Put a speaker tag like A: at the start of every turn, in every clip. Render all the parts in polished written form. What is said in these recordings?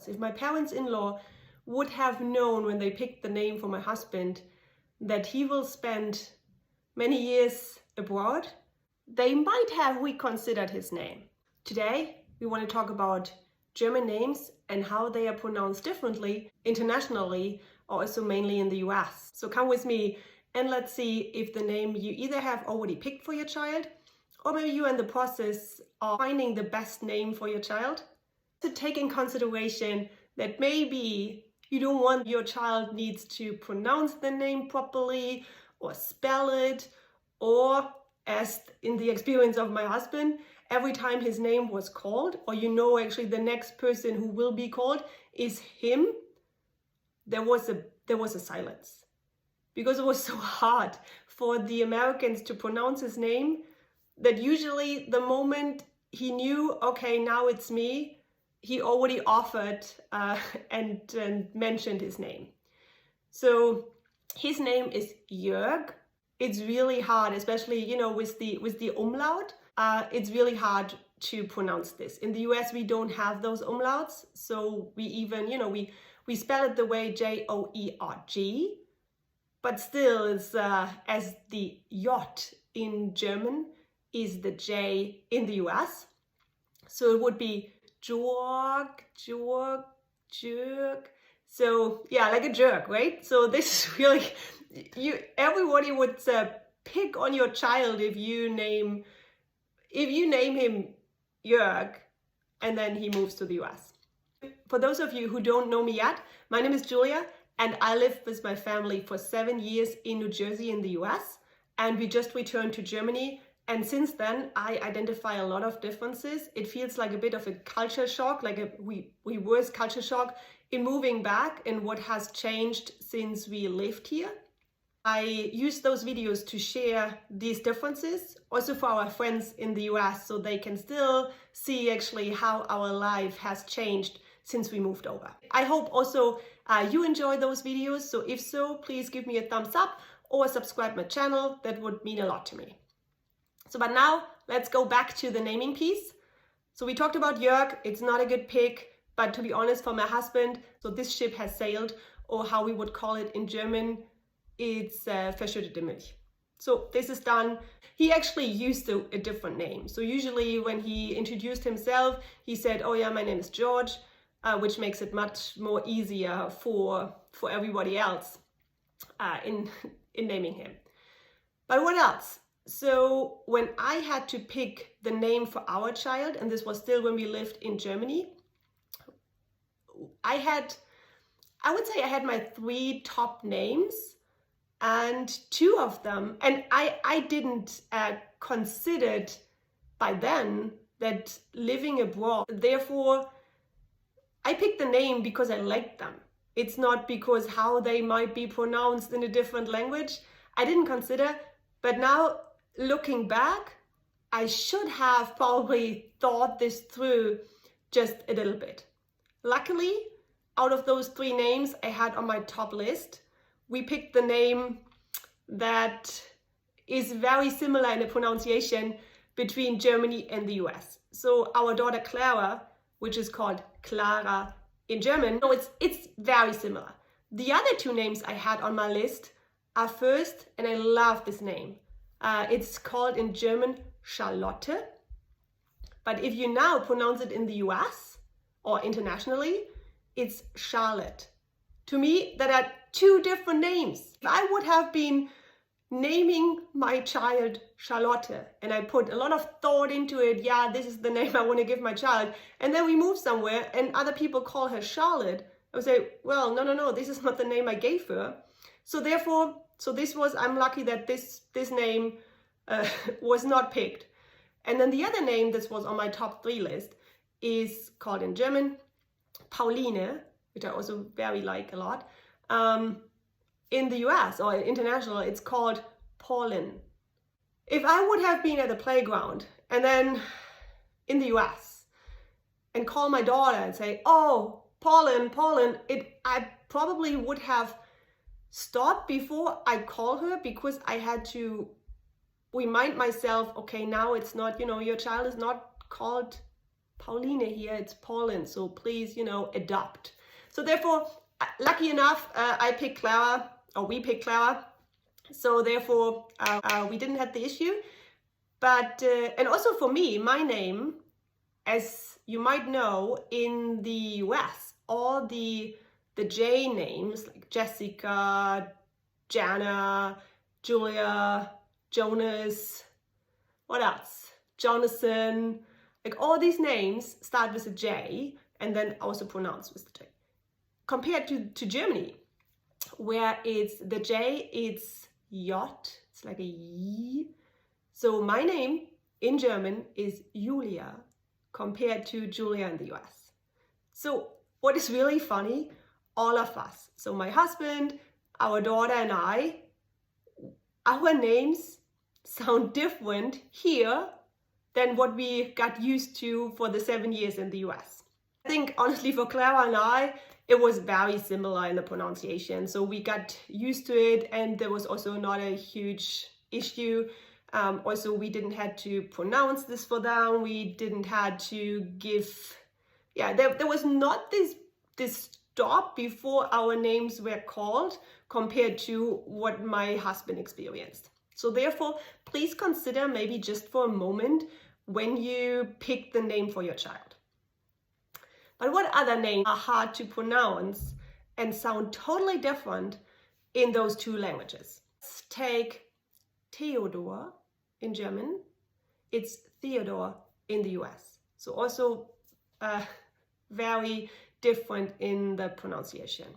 A: If my parents-in-law would have known when they picked the name for my husband that he will spend many years abroad, they might have reconsidered his name. Today, we want to talk about German names and how they are pronounced differently internationally, or also mainly in the US. So come with me and let's see if the name you either have already picked for your child, or maybe you're in the process of finding the best name for your child. To take in consideration that maybe you don't want your child needs to pronounce the name properly or spell it, or as in the experience of my husband, every time his name was called, or actually the next person who will be called is him, there was a silence. Because it was so hard for the Americans to pronounce his name that usually the moment he knew, okay, now it's me, he already offered and mentioned his name. So his name is Jörg. It's really hard, especially with the umlaut. It's really hard to pronounce this. In the US, we don't have those umlauts, so we even we spell it the way J-O-E-R-G, but still it's as the J in German is the J in the US. So it would be Jörg. So yeah, like a jerk, right? So this is really, everybody would pick on your child if you name him Jörg and then he moves to the US. For those of you who don't know me yet, my name is Julia and I lived with my family for 7 years in New Jersey in the US, and we just returned to Germany. And since then, I identify a lot of differences. It feels like a bit of a culture shock, like a reverse culture shock in moving back and what has changed since we lived here. I use those videos to share these differences, also for our friends in the US, so they can still see actually how our life has changed since we moved over. I hope also you enjoy those videos. So if so, please give me a thumbs up or subscribe my channel. That would mean a lot to me. So, but now let's go back to the naming piece. So we talked about Jörg. It's not a good pick, but to be honest, for my husband, so this ship has sailed, or how we would call it in German, it's verschüttete Milch. So this is done. He actually used a different name. So usually when he introduced himself, he said, oh yeah, my name is George, which makes it much more easier for everybody else in naming him. But what else? So when I had to pick the name for our child, and this was still when we lived in Germany, I would say I had my 3 top names, and 2 of them, and I didn't considered by then that living abroad, therefore I picked the name because I liked them. It's not because how they might be pronounced in a different language. I didn't consider, but now looking back, I should have probably thought this through just a little bit. Luckily, out of those 3 names I had on my top list, we picked the name that is very similar in the pronunciation between Germany and the US. So our daughter Clara, which is called Clara in German, no, it's very similar. The other 2 names I had on my list are first, and I love this name. It's called in German Charlotte, but if you now pronounce it in the US or internationally, it's Charlotte. To me, that are 2 different names. If I would have been naming my child Charlotte and I put a lot of thought into it, yeah, this is the name I want to give my child, and then we move somewhere and other people call her Charlotte, I would say, well, no, this is not the name I gave her. So therefore, I'm lucky that this name was not picked. And then the other name that was on my top 3 list is called in German Pauline, which I also very like a lot. In the US or international, it's called Pauline. If I would have been at the playground and then in the US and call my daughter and say, oh, Pauline, I probably would have stopped before I call her, because I had to remind myself, okay, now it's not, your child is not called Pauline here, it's Pauline, so please, adopt. So therefore, lucky enough, I picked Clara, or we picked Clara, so therefore we didn't have the issue. But, and also for me, my name, as you might know, in the US, all the J names, like Jessica, Jana, Julia, Jonas, what else? Jonathan, like all these names start with a J and then also pronounced with the J. Compared to Germany, where it's the J, it's J, it's like a Y. So my name in German is Julia compared to Julia in the US. So what is really funny, all of us, so my husband, our daughter and I, our names sound different here than what we got used to for the 7 years in the US. I think honestly for Clara and I, it was very similar in the pronunciation. So we got used to it and there was also not a huge issue. Also, we didn't have to pronounce this for them. We didn't have to give, there was not this stop before our names were called compared to what my husband experienced. So therefore, please consider maybe just for a moment when you pick the name for your child. But what other names are hard to pronounce and sound totally different in those two languages? Let's take Theodor in German. It's Theodore in the US. So also very different in the pronunciation.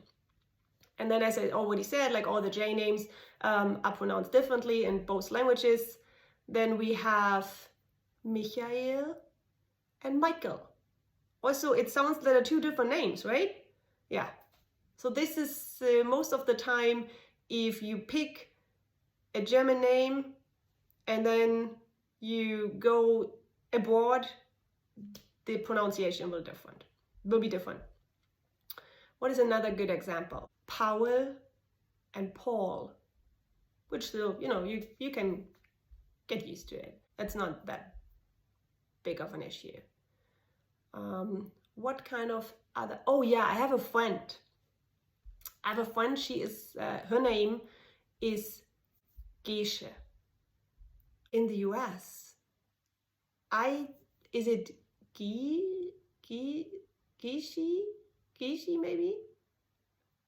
A: And then, as I already said, like all the J names are pronounced differently in both languages. Then we have Michael and Michael. Also, it sounds that are two different names, right? Yeah. So this is most of the time, if you pick a German name and then you go abroad, the pronunciation will be different. What is another good example? Paul and Paul, which still, you can get used to it. It's not that big of an issue. What kind of other, oh yeah, I have a friend. She is, her name is Gesche. In the US, is it Gishi maybe?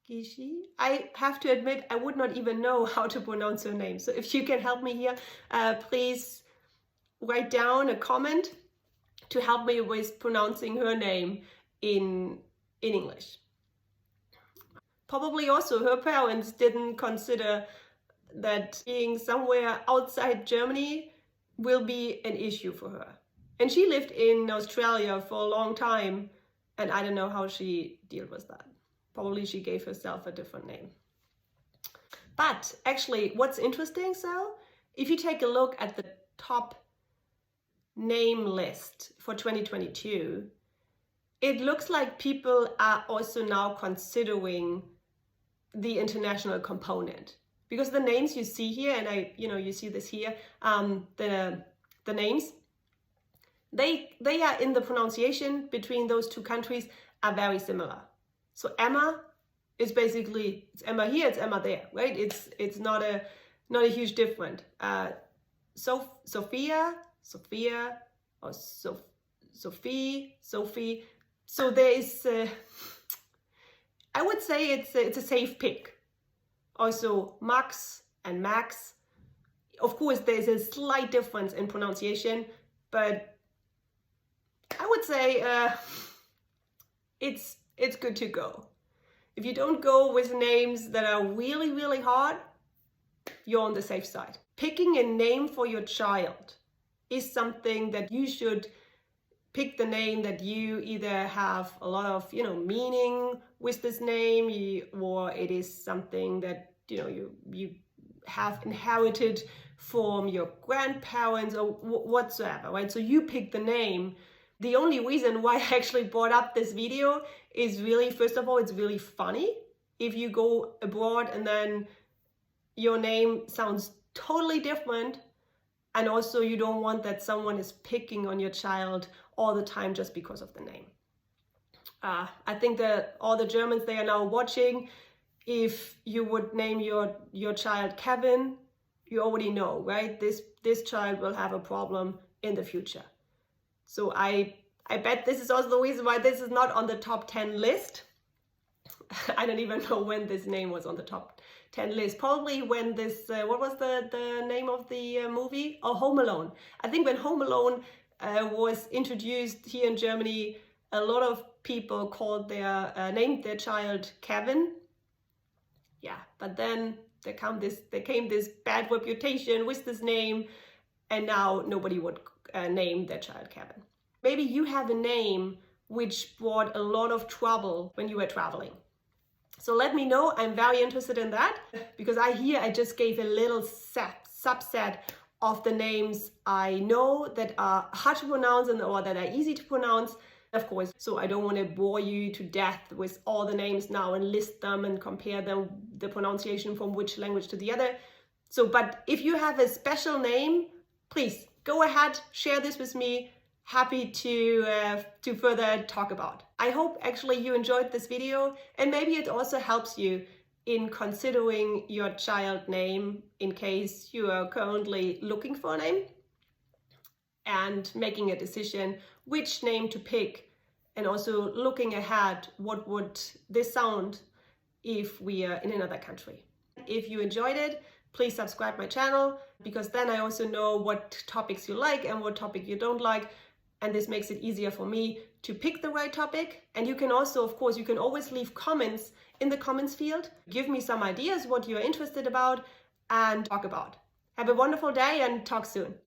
A: Gishi? I have to admit, I would not even know how to pronounce her name. So if you can help me here, please write down a comment to help me with pronouncing her name in English. Probably also her parents didn't consider that being somewhere outside Germany will be an issue for her. And she lived in Australia for a long time, and I don't know how she dealt with that. Probably she gave herself a different name. But actually, what's interesting, so if you take a look at the top name list for 2022, it looks like people are also now considering the international component, because the names you see here, and you see this here, the names, they are in the pronunciation between those two countries are very similar. So Emma is basically, it's Emma here, it's Emma there, right? It's not a huge difference. Sophia, or Sophie. So there is, I would say it's a safe pick. Also Max and Max. Of course, there's a slight difference in pronunciation, but I would say it's good to go. If you don't go with names that are really, really hard, you're on the safe side. Picking a name for your child is something that you should pick the name that you either have a lot of, meaning with this name, or it is something that, you have inherited from your grandparents or whatsoever, right? So you pick the name. The only reason why I actually brought up this video is really, first of all, it's really funny. If you go abroad and then your name sounds totally different And also you don't want that someone is picking on your child all the time just because of the name. I think that all the Germans, they are now watching. If you would name your child Kevin, you already know, right? This child will have a problem in the future. So I bet this is also the reason why this is not on the top 10 list. I don't even know when this name was on the top 10 list. Probably when this, what was the name of the movie? Oh, Home Alone. I think when Home Alone was introduced here in Germany, a lot of people called named their child Kevin. Yeah, but then there came this bad reputation with this name, and now nobody would name their child Kevin. Maybe you have a name which brought a lot of trouble when you were traveling. So let me know. I'm very interested in that, because I just gave a little subset of the names I know that are hard to pronounce or that are easy to pronounce. Of course, so I don't want to bore you to death with all the names now and list them and compare them, the pronunciation from which language to the other. So, but if you have a special name, please go ahead, share this with me. Happy to further talk about. I hope actually you enjoyed this video, and maybe it also helps you in considering your child name in case you are currently looking for a name and making a decision which name to pick, and also looking ahead, what would this sound if we are in another country. If you enjoyed it, please subscribe my channel, because then I also know what topics you like and what topic you don't like, and this makes it easier for me to pick the right topic. And you can also, of course, you can always leave comments in the comments field. Give me some ideas what you're interested about and talk about. Have a wonderful day and talk soon.